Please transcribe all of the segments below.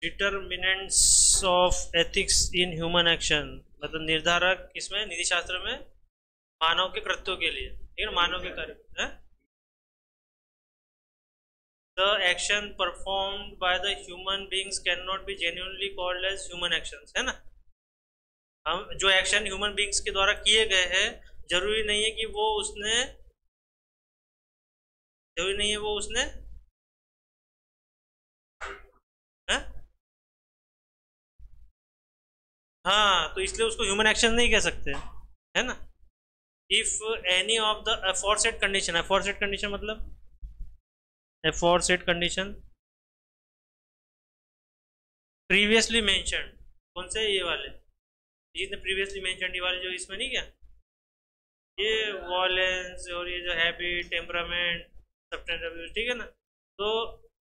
Determinants of ethics in human action, मतलब निर्धारक इसमें नीति शास्त्र में मानव के कृत्यों के लिए, ठीक है, मानव के कार्य है। The action performed by the human beings can not be genuinely called as human actions, है ना। हम जो एक्शन ह्यूमन बींग्स के द्वारा किए गए हैं, जरूरी नहीं है कि वो उसने है? हाँ, तो इसलिए उसको ह्यूमन एक्शन नहीं कह सकते, है ना। If any of the aforesaid condition, aforesaid condition मतलब अफोरसेड कंडीशन प्रीवियसली मेंशन्ड, कौन से ये वाले जिसने प्रीवियसली मेंशन्ड, ये वाले जो इसमें नहीं क्या, ये वॉलेंस और ये जो हैबिट, टेम्परामेंट, सब्सटेंस अब्यूज, ठीक है ना। तो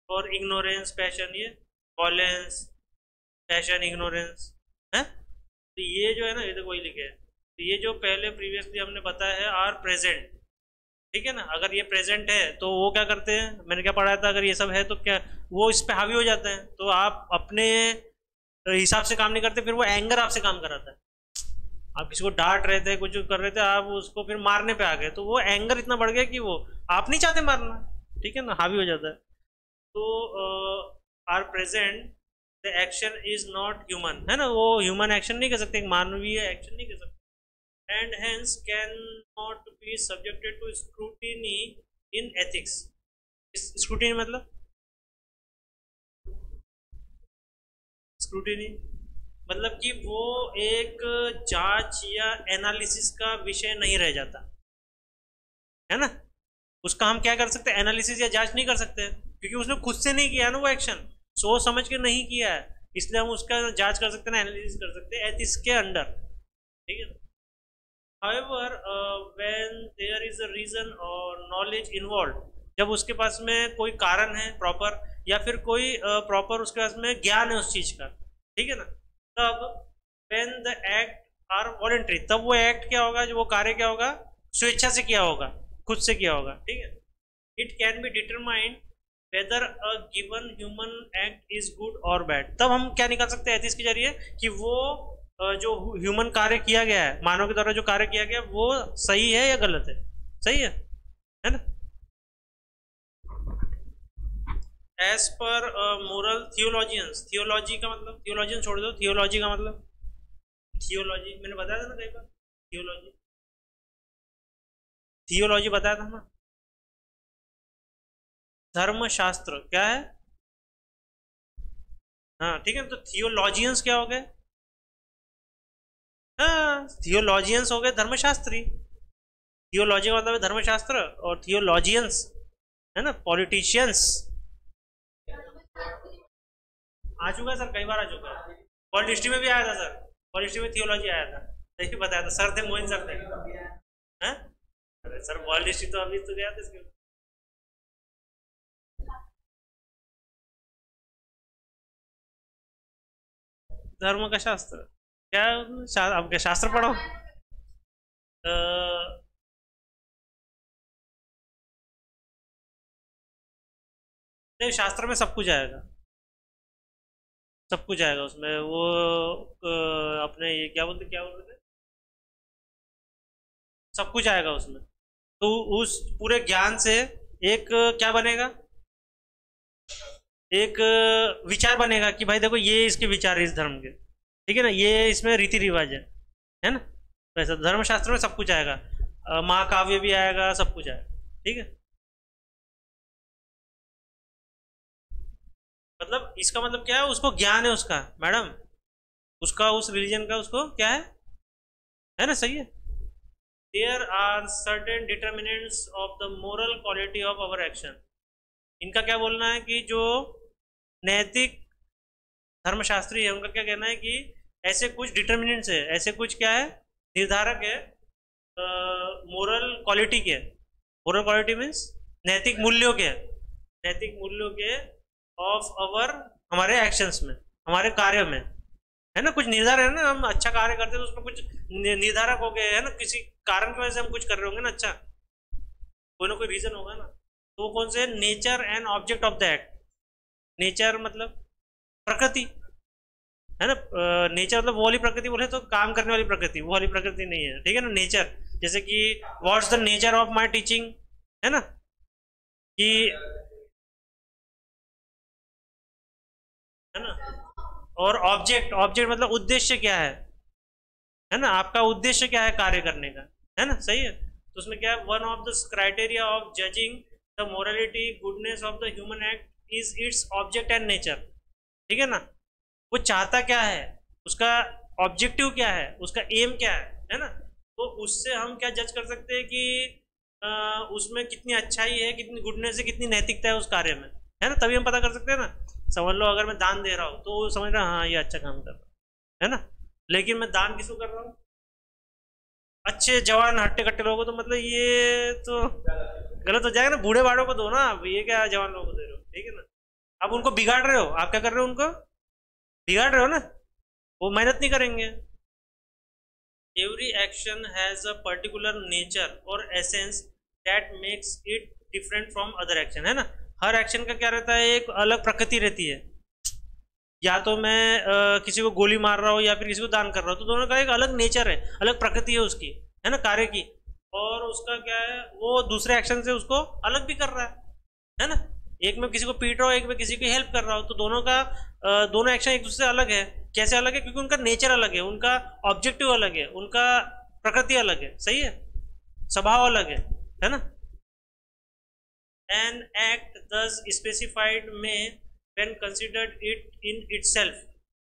और इग्नोरेंस, पैशन, ये वॉलेंस, पैशन, इग्नोरेंस है। तो ये जो है ना, ये तो वही लिखे है। तो ये जो पहले प्रीवियसली हमने बताया है आर प्रेजेंट, ठीक है ना। अगर ये प्रेजेंट है तो वो क्या करते हैं, मैंने क्या पढ़ाया था, अगर ये सब है तो क्या वो इस पे हावी हो जाते हैं, तो आप अपने हिसाब से काम नहीं करते, फिर वो एंगर आपसे काम कराता है। आप किसी को डांट रहे थे, कुछ कर रहे थे, आप उसको फिर मारने पे आ गए, तो वो एंगर इतना बढ़ गया कि वो आप नहीं चाहते मारना, ठीक है ना, हावी हो जाता है। तो are present the action is not human, है ना, वो ह्यूमन एक्शन नहीं कर सकते, मानवीय एक्शन नहीं कर सकते, and hence can not be subjected to scrutiny in ethics. Scrutiny मतलब स्क्रूटिनी मतलब कि वो एक जांच या एनालिसिस का विषय नहीं रह जाता, है ना। उसका हम क्या कर सकते हैं, एनालिसिस या जांच नहीं कर सकते, क्योंकि उसने खुद से नहीं किया ना वो एक्शन, सोच समझ के नहीं किया है, इसलिए हम उसका जांच कर सकते हैं, एनालिसिस कर सकते हैं एथिक्स के अंडर, ठीक है। However, when there is a reason or knowledge involved, जब उसके पास में कोई कारण है प्रॉपर, या फिर कोई प्रॉपर उसके पास में ज्ञान है उस चीज का, ठीक है ना, तब when the act are voluntary, तब वो एक्ट क्या होगा, जो वो कार्य क्या होगा, स्वेच्छा से किया होगा, खुद से किया होगा, ठीक है। It can be determined weather a given human act is good और बैड, तब हम क्या निकाल सकते हैं एथिक्स के जरिए कि वो जो ह्यूमन कार्य किया गया है, मानव के द्वारा जो कार्य किया गया वो सही है या गलत है, सही है ना। As per moral theologians, theology का मतलब, थियोलॉजियन छोड़ दो, थियोलॉजी का मतलब, थियोलॉजी मैंने बताया था ना कई बार, थियोलॉजी, थियोलॉजी बताया था ना, धर्मशास्त्र क्या है, हाँ ठीक है। तो थियोलॉजियंस क्या हो गए, हाँ थियोलॉजियंस हो गए धर्मशास्त्री, थियोलॉजी का मतलब है धर्मशास्त्र, और थियोलॉजियंस है ना पॉलिटिशियंस। आ चुका है सर, कई बार आ चुका है, वर्ल्ड हिस्ट्री में भी आया था सर, वर्ल्ड हिस्ट्री में थियोलॉजी आया था, देखिए बताया था, सर थे मोइन सर थे, हैं? अरे सर वर्ल्ड हिस्ट्री तो अभी तो गया था इसके, धर्म का शास्त्र क्या, आप क्या शास्त्र पढ़ो, नहीं शास्त्र में सब कुछ आएगा, सब कुछ आएगा उसमें, वो अपने ये क्या बोलते थे, सब कुछ आएगा उसमें। तो उस पूरे ज्ञान से एक क्या बनेगा, एक विचार बनेगा कि भाई देखो ये इसके विचार है इस धर्म के, ठीक है ना, ये इसमें रीति रिवाज है ना। वैसा धर्मशास्त्र में सब कुछ आएगा, महाकाव्य भी आएगा, सब कुछ आएगा, ठीक है। मतलब इसका मतलब क्या है, उसको ज्ञान है उसका मैडम, उसका उस रिलीजन का उसको क्या है ना, सही है। There are certain determinants of the moral quality of our action, इनका क्या बोलना है कि जो नैतिक धर्मशास्त्री है उनका क्या कहना है कि ऐसे कुछ डिटर्मिनेंट्स है, ऐसे कुछ क्या है, निर्धारक है मोरल क्वालिटी के, मोरल क्वालिटी मीन्स नैतिक मूल्यों के, नैतिक मूल्यों के ऑफ अवर, हमारे एक्शंस में, हमारे कार्य में, है ना। कुछ निर्धारक है ना, हम अच्छा कार्य करते हैं तो उसमें कुछ निर्धारक हो गए है ना, किसी कारण की वजह से हम कुछ कर रहे होंगे ना, अच्छा कोई ना कोई रीजन होगा ना। तो कौन से, nature and object of the act, nature मतलब प्रकृति है ना। नेचर मतलब वो वाली प्रकृति बोले तो काम करने वाली प्रकृति, वो वाली प्रकृति नहीं है, ठीक है ना। नेचर जैसे कि what's the nature of my teaching, है ना, कि है ना। और ऑब्जेक्ट, ऑब्जेक्ट मतलब उद्देश्य क्या है ना, आपका उद्देश्य क्या है कार्य करने का, है ना, सही है। तो उसमें क्या है, one of the criteria of judging the morality goodness of the human act is its object and nature, ठीक है ना। वो चाहता क्या है, उसका ऑब्जेक्टिव क्या है, उसका एम क्या है ना। तो उससे हम क्या जज कर सकते हैं कि उसमें कितनी अच्छाई है, कितनी गुडनेस है, कितनी नैतिकता है उस कार्य में, है ना। तभी हम पता कर सकते हैं ना। समझ लो अगर मैं दान दे रहा हूँ तो वो समझ रहा हाँ ये अच्छा काम कर रहा है ना। लेकिन मैं दान किसको कर रहा हूँ, अच्छे जवान हट्टे कट्टे लोगों को, तो मतलब ये तो गलत हो जाएगा ना। बूढ़े बाड़ों को दो ना, अब ये क्या जवान लोगों को दे रहे हो, ठीक है ना। आप उनको बिगाड़ रहे हो, आप क्या कर रहे हो, उनको बिगाड़ रहे हो ना, वो मेहनत नहीं करेंगे। Every action has a particular nature और essence that makes it different from other action, है ना। हर एक्शन का क्या रहता है, एक अलग प्रकृति रहती है। या तो मैं किसी को गोली मार रहा हूँ या फिर किसी को दान कर रहा हूँ, तो दोनों का एक अलग नेचर है, अलग प्रकृति है उसकी, है ना, कार्य की। और उसका क्या है, वो दूसरे एक्शन से उसको अलग भी कर रहा है ना। एक में किसी को पीट रहा हूँ, एक में किसी की हेल्प कर रहा हूँ, तो दोनों का दोनों एक्शन एक दूसरे से अलग है। कैसे अलग है, क्योंकि उनका नेचर अलग है, उनका ऑब्जेक्टिव अलग है, उनका प्रकृति अलग है, सही है, स्वभाव अलग है ना। An act thus specified may when considered it in itself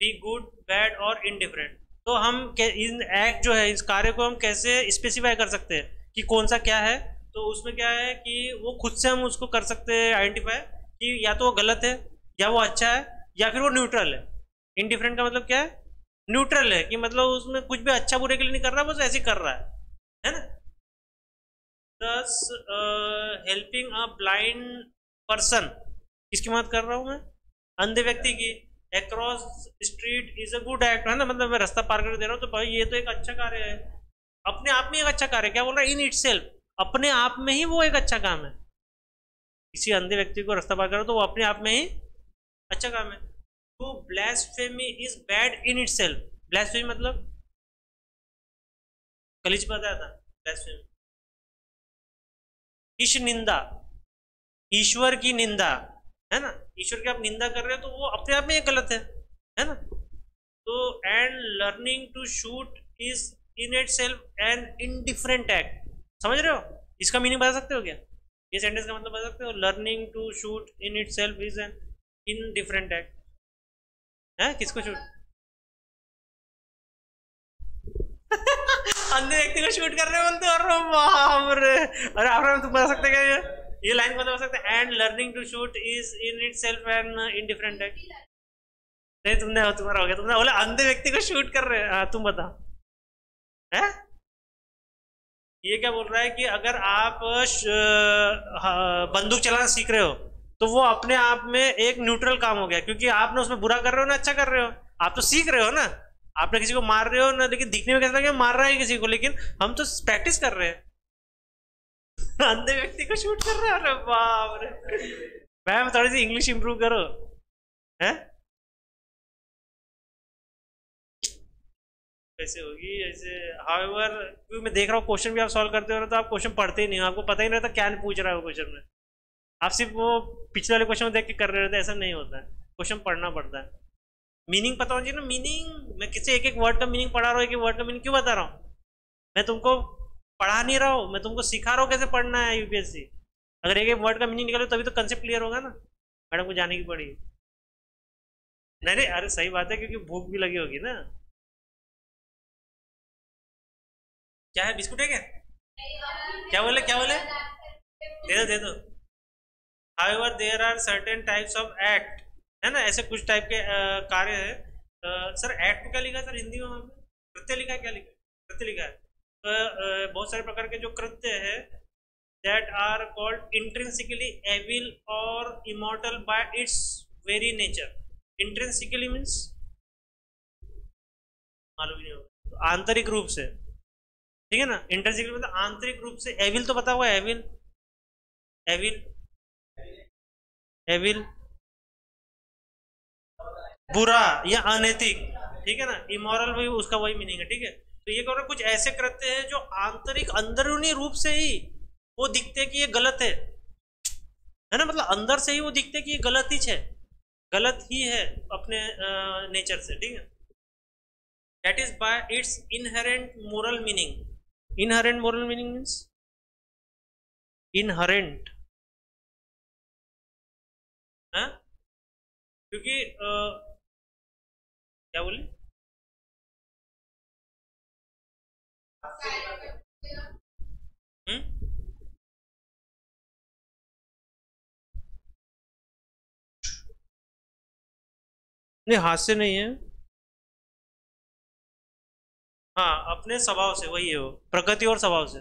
be good, bad और indifferent। तो हम इन एक्ट जो है, इस कार्य को हम कैसे स्पेसिफाई कर सकते हैं कि कौन सा क्या है। तो उसमें क्या है कि वो खुद से हम उसको कर सकते हैं आइडेंटिफाई कि या तो वो गलत है, या वो अच्छा है, या फिर वो न्यूट्रल है। इनडिफरेंट का मतलब क्या है, न्यूट्रल है, कि मतलब उसमें कुछ भी अच्छा बुरे के लिए नहीं कर रहा, बस ऐसे ही कर रहा है ना। Thus helping a blind person, किसकी मदद कर रहा हूँ मैं, अंधे व्यक्ति की, across street is a good act, है ना। मतलब मैं रास्ता पार कर दे रहा हूँ, तो भाई ये तो एक अच्छा कार्य है, अपने आप में एक अच्छा कार्य है। क्या बोल रहा है, इन इटसेल्फ, अपने आप में ही वो एक अच्छा काम है। किसी अंधे व्यक्ति को रास्ता पार करो तो वो अपने आप में ही अच्छा काम है। तो blasphemy is bad in itself. Blasphemy मतलब कलीज बताया था, ब्लास्फेमी ईश निंदा, ईश्वर की निंदा, है ना। ईश्वर की आप निंदा कर रहे हो तो वो अपने आप में ये गलत है ना। तो and learning to shoot is in itself an indifferent act, समझ रहे हो। इसका मीनिंग बता सकते हो क्या, ये सेंटेंस का मतलब बता सकते हो, learning to shoot in itself is an indifferent act, है किसको शूट अंधे व्यक्ति को शूट कर रहे बोलते, और बाप रे। अरे आप तुम बता सकते क्या ये लाइन बता सकते, and learning to shoot is in itself an indifferent act. नहीं तुमने, तुम्हारा हो गया, तुमने बोला अंधे व्यक्ति को शूट कर रहे हैं। तुम बताओ, है ये क्या बोल रहा है कि अगर आप बंदूक चलाना सीख रहे हो तो वो अपने आप में एक न्यूट्रल काम हो गया, क्योंकि आपने उसमें बुरा कर रहे हो ना अच्छा कर रहे हो, आप तो सीख रहे हो ना। आपने किसी को मार रहे हो ना, लेकिन दिखने में कैसा लगे मार रहा है किसी को, लेकिन हम तो प्रैक्टिस कर रहे हैं। अंधे व्यक्ति को शूट कर रहे हैं, अरे बाप रे। मैम थोड़ी सी इंग्लिश इंप्रूव करो, है कैसे होगी ऐसे। हाउएवर क्योंकि मैं देख रहा हूँ क्वेश्चन भी आप सॉल्व करते हो ना, तो आप क्वेश्चन पढ़ते ही नहीं हो, आपको पता ही नहीं रहता क्या पूछ रहा है वो क्वेश्चन में। आप सिर्फ वो पिछले वाले क्वेश्चन देख के कर रहे होते, ऐसा नहीं होता है, क्वेश्चन पढ़ना पड़ता है। मीनिंग पता होना चाहिए ना, मीनिंग। मैं किसी एक एक वर्ड का मीनिंग पढ़ा रहा हूँ, एक एक वर्ड का मीनिंग क्यों बता रहा हूँ, मैं तुमको पढ़ा नहीं रहा हूँ, मैं तुमको सिखा रहा हूँ कैसे पढ़ना है यूपीएससी। अगर एक एक वर्ड का मीनिंग निकालो तभी तो कंसेप्ट क्लियर होगा ना, मैडम को जाने की पड़ेगी। नहीं नहीं अरे सही बात है, क्योंकि भूख भी लगी होगी ना। क्या है, बिस्कुट है क्या, क्या बोले क्या बोले, दे दो दे दो। However there are certain types of act, है ना, ऐसे कुछ टाइप के कार्य है। सर एक्ट को क्या लिखा है सर हिंदी में, वहाँ पे कृत्य लिखा है, क्या लिखा है, कृत्य लिखा है। तो बहुत सारे प्रकार के जो कृत्य है that are called intrinsically evil और immortal by its very nature. Intrinsically means मालूम नहीं होगा, तो आंतरिक रूप से, ठीक है ना। इंट्रिंसिकली मतलब आंतरिक रूप से। एविल तो पता हुआ, एविल एविल एविल बुरा या अनैतिक, ठीक है ना, इमोरल वही उसका वही मीनिंग है, ठीक है। तो ये कह कुछ ऐसे कृत्य हैं जो आंतरिक अंदरूनी रूप से ही वो दिखते कि ये गलत है ना, मतलब अंदर से ही वो दिखते कि ये गलत ही है अपने नेचर से, ठीक है। That is by it's inherent moral meaning. Inherent moral meaning means inherent, है, क्योंकि क्या बोले, नहीं हाथ से नहीं है, हाँ अपने स्वभाव से, वही है वो, प्रकृति और स्वभाव से,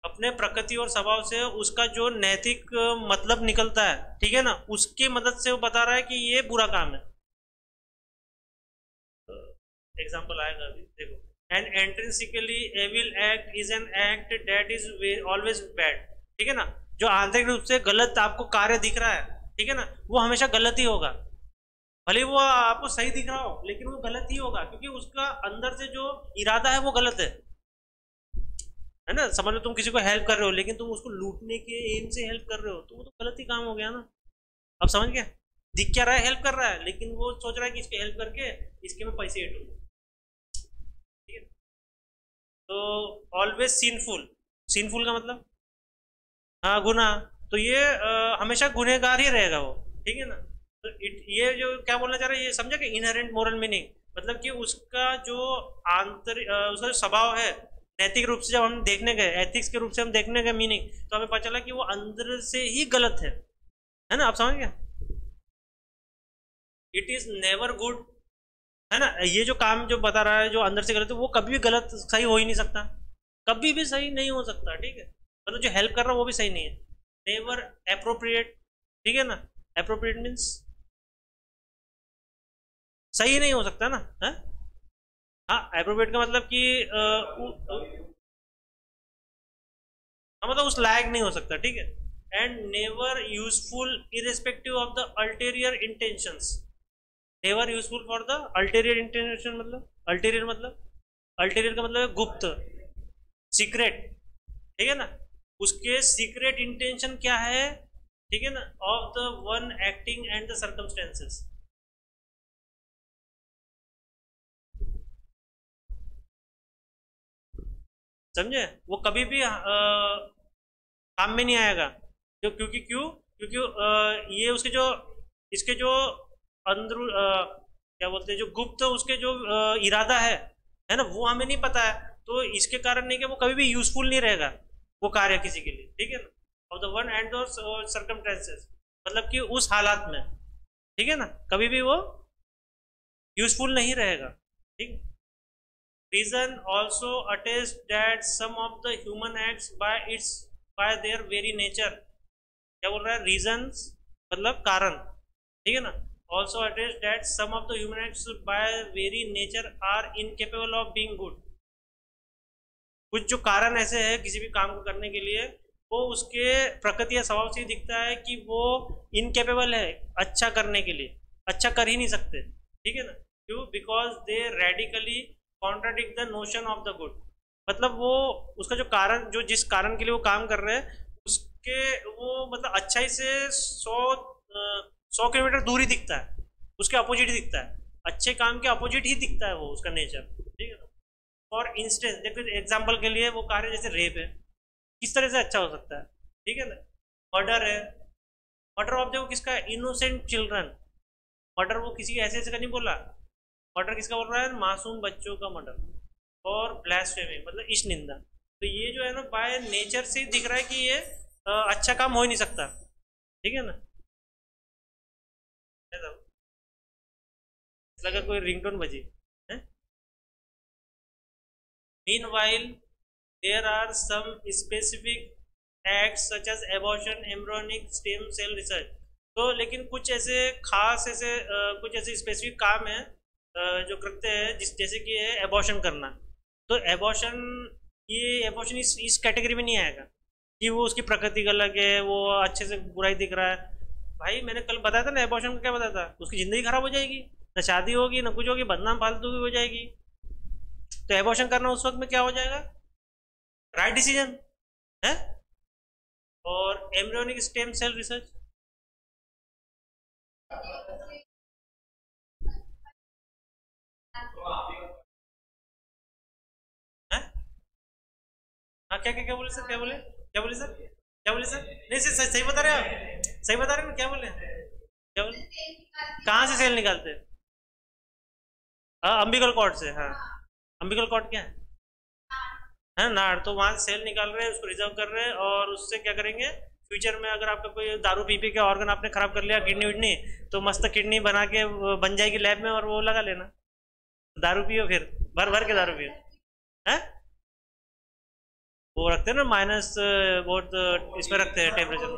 अपने प्रकृति और स्वभाव से उसका जो नैतिक मतलब निकलता है, ठीक है ना, उसकी मदद से वो बता रहा है कि ये बुरा काम है। एग्जांपल आएगा अभी, देखो, an intrinsically evil act is an act that is always bad, ठीक है ना, जो आंतरिक रूप से गलत आपको कार्य दिख रहा है, ठीक है ना, वो हमेशा गलत ही होगा, भले वो आपको सही दिख रहा हो लेकिन वो गलत ही होगा, क्योंकि उसका अंदर से जो इरादा है वो गलत है ना। समझ लो तुम किसी को हेल्प कर रहे हो लेकिन तुम उसको लूटने के एम से हेल्प कर रहे हो, तो वो तो गलत ही काम हो गया ना। अब समझ गया, दिख क्या रहा है, हेल्प कर रहा है, लेकिन वो सोच रहा है कि इसकी हेल्प करके इसके में पैसे ऐड, ठीक है। तो ऑलवेज सीनफुल, सीनफुल का मतलब हाँ गुनाह, तो ये हमेशा गुनहगार ही रहेगा वो, ठीक है ना। तो ये जो क्या बोलना चाह रहा है, ये समझा कि इनहेरेंट मोरल मीनिंग, मतलब कि उसका जो आंतरिक उसका जो स्वभाव है, नैतिक रूप से जब हम देखने गए, एथिक्स के रूप से हम देखने गए मीनिंग, तो हमें पता चला कि वो अंदर से ही गलत है ना, आप समझ गए। इट इज नेवर गुड, है ना, ये जो काम जो बता रहा है जो अंदर से गलत है, वो कभी भी गलत सही हो ही नहीं सकता, कभी भी सही नहीं हो सकता, ठीक है। मतलब जो हेल्प कर रहा है वो भी सही नहीं है, नेवर एप्रोप्रिएट, ठीक है ना, एप्रोप्रिएट मीन्स सही नहीं हो सकता ना, है? हाँ एप्रोप्रिएट का मतलब कि हाँ मतलब उस लायक नहीं हो सकता, ठीक है। And never useful irrespective of the ulterior intentions, never useful for the ulterior intention, मतलब अल्टेरियर का मतलब है गुप्त, सीक्रेट, ठीक है ना, उसके सीक्रेट इंटेंशन क्या है, ठीक है ना, of the one acting and the circumstances, समझे, वो कभी भी काम में नहीं आएगा, जो क्योंकि ये उसके जो इसके जो अंदर क्या बोलते हैं, जो गुप्त उसके जो इरादा है ना, वो हमें नहीं पता है, तो इसके कारण नहीं कि वो कभी भी यूजफुल नहीं रहेगा वो कार्य किसी के लिए, ठीक है ना, of the one and the circumstances, मतलब कि उस हालात में, ठीक है ना, कभी भी वो यूजफुल नहीं रहेगा, ठीक। Reason also attests that some of the human acts by their very nature, क्या बोल रहा है, reasons मतलब कारण, ठीक है ना, also attests that some of the human acts by very nature are incapable of being good, कुछ जो कारण ऐसे है किसी भी काम को करने के लिए, वो उसके प्रकृति या स्वभाव से दिखता है कि वो इनकेपेबल है अच्छा करने के लिए, अच्छा कर ही नहीं सकते, ठीक है ना, क्यों, because they radically contradict the notion of the good, मतलब वो उसका जो कारण, जो जिस कारण के लिए वो काम कर रहे हैं उसके वो मतलब अच्छाई से 100 किलोमीटर दूर ही दिखता है, उसके अपोजिट ही दिखता है, अच्छे काम के अपोजिट ही दिखता है वो उसका नेचर, ठीक है ना। फॉर इंस्टेंस देखो एग्जाम्पल के लिए वो कार्य जैसे रेप है, किस तरह से अच्छा हो सकता है, ठीक है ना, मर्डर है, मर्डर ऑफ देखो किसका है, इनोसेंट चिल्ड्रन, मर्डर वो किसी ऐसे ऐसे का नहीं बोला, मर्डर किसका बोल रहा है, मासूम बच्चों का मर्डर, और ब्लास्फेमी मतलब इस निंदा, तो ये जो है ना बाय नेचर से दिख रहा है कि ये अच्छा काम हो ही नहीं सकता, ठीक है ना। लगा कोई रिंगटोन बजी है। Meanwhile, there are some specific acts such as abortion, embryonic stem cell research, तो लेकिन कुछ ऐसे खास ऐसे कुछ ऐसे स्पेसिफिक काम है जो करते हैं, जिस जैसे कि है एबॉर्शन करना, तो एबॉर्शन, ये एबॉर्शन इस कैटेगरी में नहीं आएगा कि वो उसकी प्रकृति अलग है, वो अच्छे से बुराई दिख रहा है, भाई मैंने कल बताया था ना, एबॉर्शन का क्या बताया था, उसकी ज़िंदगी खराब हो जाएगी, ना शादी होगी ना कुछ होगी, बदनाम फालतू भी हो जाएगी। तो एबॉर्शन करना उस वक्त में क्या हो जाएगा, राइट डिसीजन है। और एम्ब्रियोनिक स्टेम सेल रिसर्च, है। हाँ क्या क्या क्या बोले सर, क्या बोले, क्या बोले सर, क्या बोले सर, नहीं सर सही बता रहे हैं आप, सही बता रहे हैं ना, क्या बोले, क्या बोले, कहाँ से सेल निकालते हैं, हाँ अम्बिकल कॉर्ड से, हाँ अम्बिकल कॉर्ड क्या है नाड़, तो वहां से सेल निकाल रहे हैं, उसको रिजर्व कर रहे हैं, और उससे क्या करेंगे फ्यूचर में, अगर आपका कोई दारू पी पी के ऑर्गन आपने खराब कर लिया, किडनी विडनी, तो मस्त किडनी बना के बन जाएगी लैब में, और वो लगा लेना, दारू पियो फिर, भर भर के दारू पियो, है। वो रखते हैं ना माइनस, बहुत इसमें रखते हैं टेम्परेचर।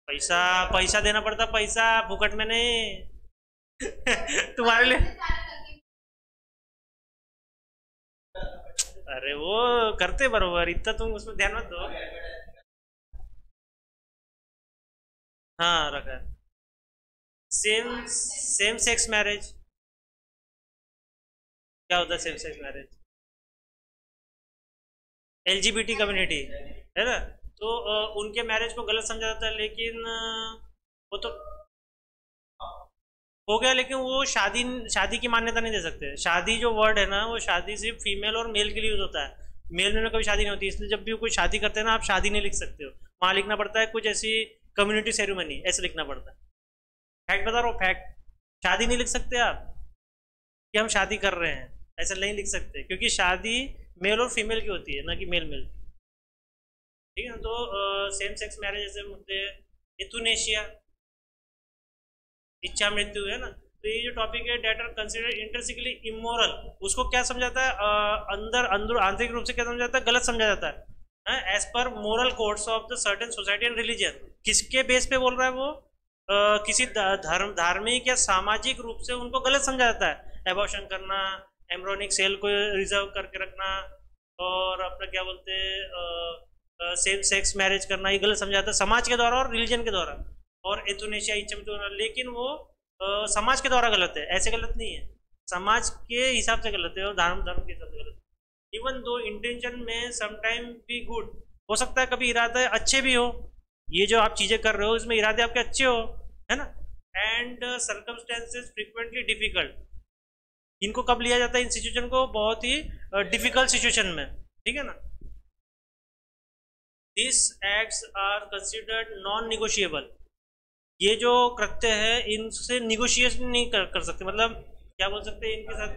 पैसा, पैसा देना पड़ता, पैसा फुकट में नहीं। तुम्हारे लिए, अरे वो करते बरोबर, इतना तुम उसमें ध्यान मत दो। हाँ रखा है। सेम सेम सेक्स मैरिज, क्या होता है same sex marriage, LGBT community है ना, तो उनके मैरिज को गलत समझा जाता है, लेकिन वो तो हो गया, लेकिन वो शादी, शादी की मान्यता नहीं दे सकते। शादी जो वर्ड है ना, वो शादी सिर्फ फीमेल और मेल के लिए यूज होता है, मेल में कभी शादी नहीं होती, इसलिए जब भी कोई शादी करते हैं ना, आप शादी नहीं लिख सकते हो, वहाँ लिखना पड़ता है कुछ ऐसी कम्युनिटी सेरेमनी, ऐसे लिखना पड़ता है। फैक्ट बता रहा हूँ, फैक्ट, शादी नहीं लिख सकते आप कि हम शादी कर रहे हैं, ऐसा नहीं लिख सकते, क्योंकि शादी मेल और फीमेल की होती है, ना कि मेल मेल, ठीक है ना। तो सेम सेक्स मैरिज जैसे मुद्दे, इथुनेशिया, इच्छा मृत्यु है ना, तो ये जो टॉपिक है, डेट आर कंसिडर इंटरसिकली इमोरल, उसको क्या समझाता है, अंदर अंदर आंतरिक रूप से क्या समझाता है, गलत समझा जाता है, as per moral codes of the certain society and religion. किसके बेस पे बोल रहा है वो, किसी धर्म, धार्मिक या सामाजिक रूप से उनको गलत समझा जाता है, एबॉर्शन करना, एम्ब्रोनिक सेल को रिजर्व करके रखना, और अपना क्या बोलते हैं सेम सेक्स मैरिज करना, ये गलत समझा जाता है समाज के द्वारा और रिलीजन के द्वारा, और एथुनेशिया, इच्छा मृत्यु, लेकिन वो समाज के द्वारा गलत है, ऐसे गलत नहीं है, समाज के हिसाब से गलत है, और धर्म धर्म के हिसाब से गलत है। इवन दो इंटेंशन में समटाइम भी गुड हो सकता है, कभी इरादे अच्छे भी हो, ये जो आप चीज़ें कर रहे हो इसमें इरादे आपके अच्छे हो, है ना, एंड सर्कमस्टेंसेज फ्रिक्वेंटली डिफिकल्ट, इनको कब लिया जाता है इन सिचुएशन को, बहुत ही डिफिकल्ट सिचुएशन में, ठीक है ना। This acts are considered non negotiable, ये जो कृत्य है इनसे निगोशिएशन नहीं कर सकते, मतलब क्या बोल सकते हैं इनके साथ,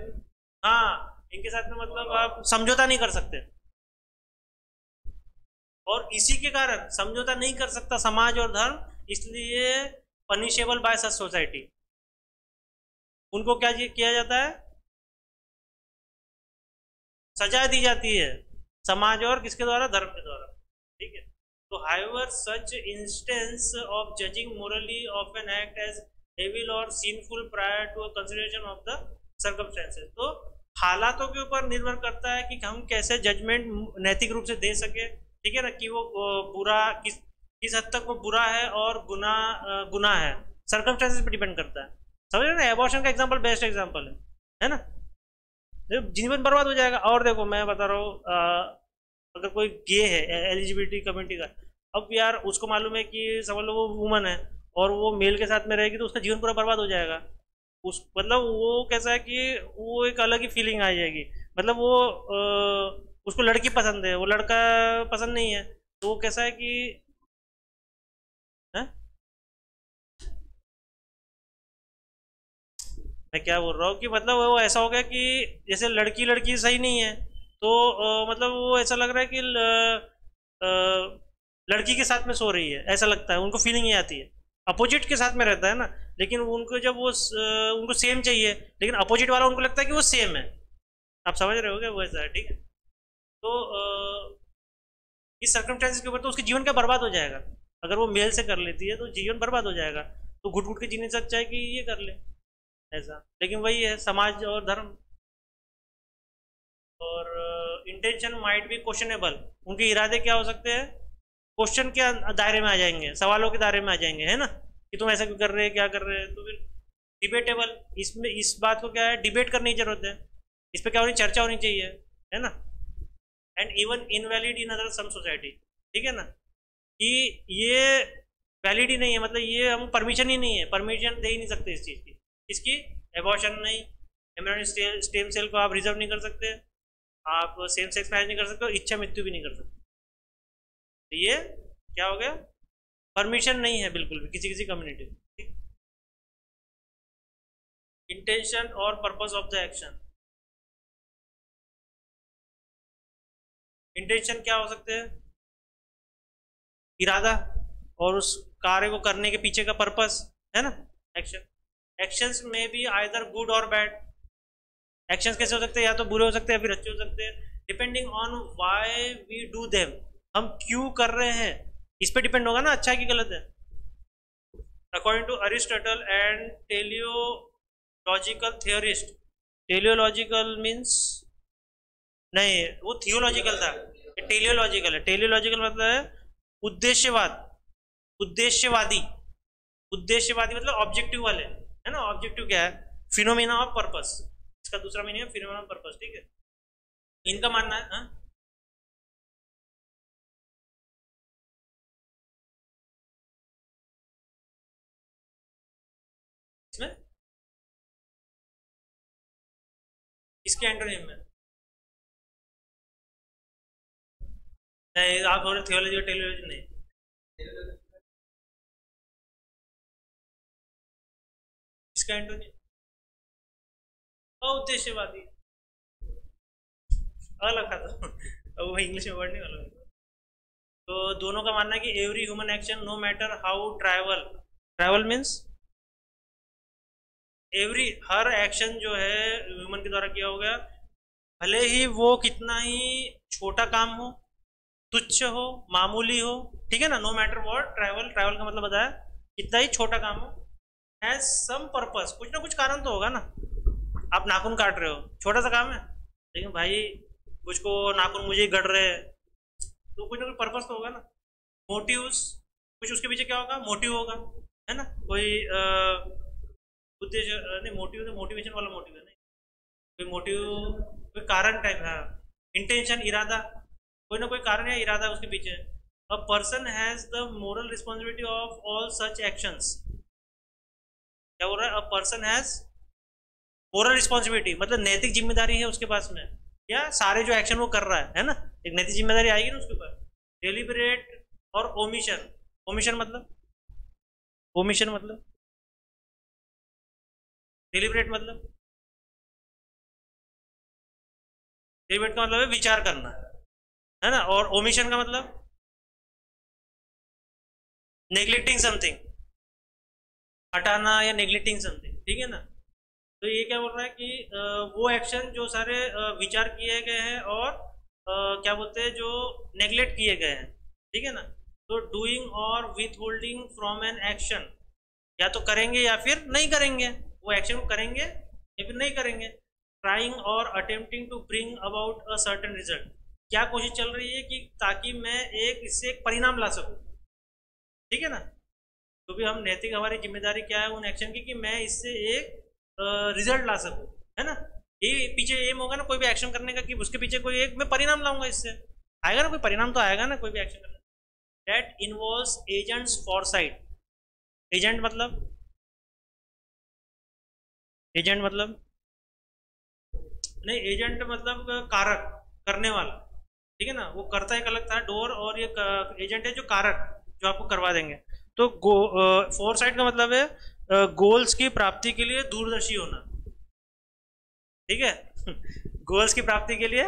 हाँ इनके साथ में मतलब आप समझौता नहीं कर सकते, और इसी के कारण समझौता नहीं कर सकता समाज और धर्म, इसलिए पनिशेबल बाय सच सोसाइटी, उनको क्या किया जाता है, सजा दी जाती है, समाज और किसके द्वारा, धर्म के द्वारा, ठीक है। तो however such instance of judging morally of an act as evil और sinful prior to consideration of the circumstances, तो हालातों के ऊपर निर्भर करता है कि हम कैसे जजमेंट नैतिक रूप से दे सके, ठीक है ना, कि वो बुरा किस हद तक वो बुरा है और गुनाह है, सर्कमस्टेंसेस पे डिपेंड करता है, समझ रहे ना। एबॉर्शन का एग्जांपल बेस्ट एग्जांपल है ना, जीवन बर्बाद हो जाएगा। और देखो मैं बता रहा हूँ, अगर कोई गे है एलिजिबिलिटी कम्युनिटी का, अब यार उसको मालूम है कि समझ लो वो वुमन है और वो मेल के साथ में रहेगी, तो उसका जीवन पूरा बर्बाद हो जाएगा, उस मतलब वो कैसा है कि वो एक अलग ही फीलिंग आ जाएगी, मतलब वो उसको लड़की पसंद है, वो लड़का पसंद नहीं है, तो वो कैसा है कि है? मैं क्या बोल रहा हूँ कि मतलब वो ऐसा हो गया कि जैसे लड़की लड़की सही नहीं है, तो मतलब वो ऐसा लग रहा है कि लड़की के साथ में सो रही है, ऐसा लगता है उनको, फीलिंग ये आती है, अपोजिट के साथ में रहता है ना, लेकिन उनको जब वो उनको सेम चाहिए, लेकिन अपोजिट वाला उनको लगता है कि वो सेम है, आप समझ रहे हो क्या, वो ऐसा है, ठीक है। तो इस सर्कमस्टेंसेस के ऊपर तो उसके जीवन का बर्बाद हो जाएगा, अगर वो मेल से कर लेती है तो जीवन बर्बाद हो जाएगा, तो घुट घुट के जीने से अच्छा है कि ये कर ले ऐसा, लेकिन वही है समाज और धर्म। और इंटेंशन माइट बी क्वेश्चनेबल, उनके इरादे क्या हो सकते हैं, क्वेश्चन के दायरे में आ जाएंगे, सवालों के दायरे में आ जाएंगे, है ना, कि तुम ऐसा क्यों कर रहे हैं, क्या कर रहे हैं, तो फिर डिबेटेबल, इसमें इस बात को क्या है, डिबेट करने की जरूरत है, इस पर क्या होनी, चर्चा होनी चाहिए, है ना। And even invalid in other some society, ठीक है ना, कि ये वैलिड ही नहीं है, मतलब ये हम परमिशन ही नहीं है, परमिशन दे ही नहीं सकते इस चीज़ की, इसकी एबॉर्शन नहीं, एम्ब्रियोनिक स्टेम सेल को आप रिजर्व नहीं कर सकते, आप सेम सेक्स मैरिज नहीं कर सकते, और इच्छा मृत्यु भी नहीं कर सकते, तो ये क्या हो गया, परमिशन नहीं है बिल्कुल भी किसी किसी कम्युनिटी में। इंटेंशन और purpose of the action, intention क्या हो सकते हैं, इरादा, और उस कार्य को करने के पीछे का पर्पस, है ना, एक्शन। एक्शंस में भी आइदर गुड और बैड, एक्शंस कैसे हो सकते हैं, या तो बुरे हो सकते हैं या फिर अच्छे हो सकते हैं, depending on why we do them, हम क्यों कर रहे हैं इस पे डिपेंड होगा ना, अच्छा कि गलत है। According to Aristotle and teleological theorist, teleological means नहीं, वो थियोलॉजिकल था, टेलियोलॉजिकल है, टेलियोलॉजिकल मतलब है उद्देश्यवाद, उद्देश्यवादी, उद्देश्यवादी मतलब ऑब्जेक्टिव वाले, है ना, ऑब्जेक्टिव क्या है, फिनोमेना ऑफ पर्पस, इसका दूसरा मीनिंग है फिनोमेना ऑफ पर्पस, ठीक है, इनका मानना है। हाँ? इसमें इसके एंटोनिम में नहीं, आप बोल रहे थियोलॉजी और टेलियोलॉजी नहीं, इसका एंटोनिम उद्देश्यवादी, अलग था तो वो इंग्लिश में वर्ड नहीं अलग। तो दोनों का मानना है कि every human action no matter how travel, travel means every, हर एक्शन जो है ह्यूमन के द्वारा किया हो गया, भले ही वो कितना ही छोटा काम हो, तुच्छ हो, मामूली हो, ठीक है ना, no matter what, travel, travel का मतलब बताया कितना ही छोटा काम हो, हैज सम पर्पस, कुछ ना कुछ कारण तो होगा ना, आप नाखून काट रहे हो, छोटा सा काम है, लेकिन भाई मुझको नाखून मुझे ही गड़ रहे हैं, तो कुछ ना कुछ पर्पस तो होगा ना, मोटिव्स, कुछ उसके पीछे क्या होगा, मोटिव होगा, है ना, कोई उद्देश्य नहीं, मोटिव तो मोटिवेशन वाला मोटिव है, नहीं कोई मोटिव, कोई कारण टाइप है, इंटेंशन, इरादा, कोई ना कोई कारण या इरादा उसके पीछे। A person has the moral responsibility of all such actions, क्या बोल रहा है, a person has moral responsibility मतलब नैतिक जिम्मेदारी है उसके पास में, क्या सारे जो एक्शन वो कर रहा है ना, एक नैतिक जिम्मेदारी आएगी ना उसके पास। डेलिबरेट और ओमिशन, ओमिशन मतलब, ओमिशन मतलब, डेलिबरेट मतलब, डेलिबरेट का मतलब है विचार करना, है ना, और ओमिशन का मतलब नेग्लेक्टिंग समथिंग, हटाना या नेग्लेक्टिंग समथिंग, ठीक है ना। तो ये क्या बोल रहा है कि वो एक्शन जो सारे विचार किए गए हैं और क्या बोलते हैं जो नेग्लेक्ट किए गए हैं, ठीक है ना। तो डूइंग और with holding from an action, या तो करेंगे या फिर नहीं करेंगे, वो एक्शन को करेंगे या फिर नहीं करेंगे। ट्राइंग और attempting to bring about a certain result, क्या कोशिश चल रही है कि ताकि मैं इससे एक परिणाम ला सकूं, ठीक है ना। तो भी हम नैतिक, हमारी जिम्मेदारी क्या है उन एक्शन की कि मैं इससे एक रिजल्ट ला सकूं, है ना। ये पीछे एम होगा ना कोई भी एक्शन करने का कि उसके पीछे कोई एक मैं परिणाम लाऊंगा, इससे आएगा ना कोई परिणाम, तो आएगा ना कोई भी एक्शन करने। That involves agents Forsyte, agent मतलब, एजेंट मतलब नहीं, एजेंट मतलब कारक, करने वाला, ठीक है ना, वो करता एक अलग था डोर, और ये एजेंट है जो कारक, जो आपको करवा देंगे। तो फोरसाइट का मतलब है गोल्स की प्राप्ति के लिए दूरदर्शी होना, ठीक है गोल्स की प्राप्ति के लिए,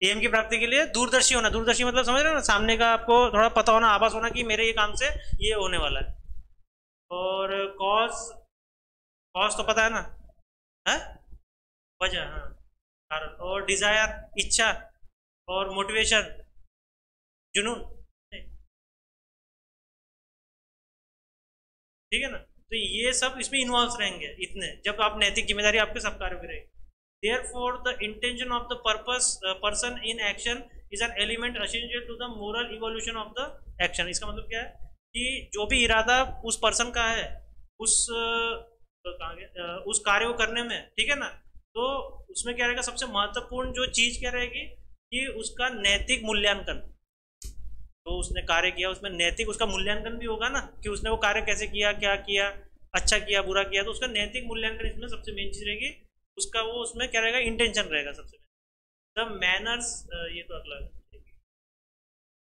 एम की प्राप्ति के लिए दूरदर्शी होना, दूरदर्शी मतलब समझ रहे हो ना, सामने का आपको थोड़ा पता होना, आभास होना कि मेरे ये काम से ये होने वाला है। और कॉज, कॉज तो पता है ना, है वजह, हाँ कारण। और डिजायर इच्छा, और मोटिवेशन जुनून, ठीक है ना। तो ये सब इसमें इन्वॉल्व रहेंगे इतने, जब आप नैतिक जिम्मेदारी आपके सब कार्यों में रहेगी। Therefore the intention of the purpose person in action is an element essential to the moral evolution of the action. इसका मतलब क्या है कि जो भी इरादा उस पर्सन का है उस उस कार्य को करने में, ठीक है ना, तो उसमें क्या रहेगा, सबसे महत्वपूर्ण जो चीज क्या रहेगी कि उसका नैतिक मूल्यांकन। तो उसने कार्य किया, उसमें नैतिक उसका मूल्यांकन भी होगा ना कि उसने वो कार्य कैसे किया, क्या किया, अच्छा किया, बुरा किया, तो उसका नैतिक मूल्यांकन इसमें सबसे मेन चीज रहेगी। उसका वो उसमें क्या रहेगा, इंटेंशन रहेगा सबसे। द मैनर्स, ये तो अगला है।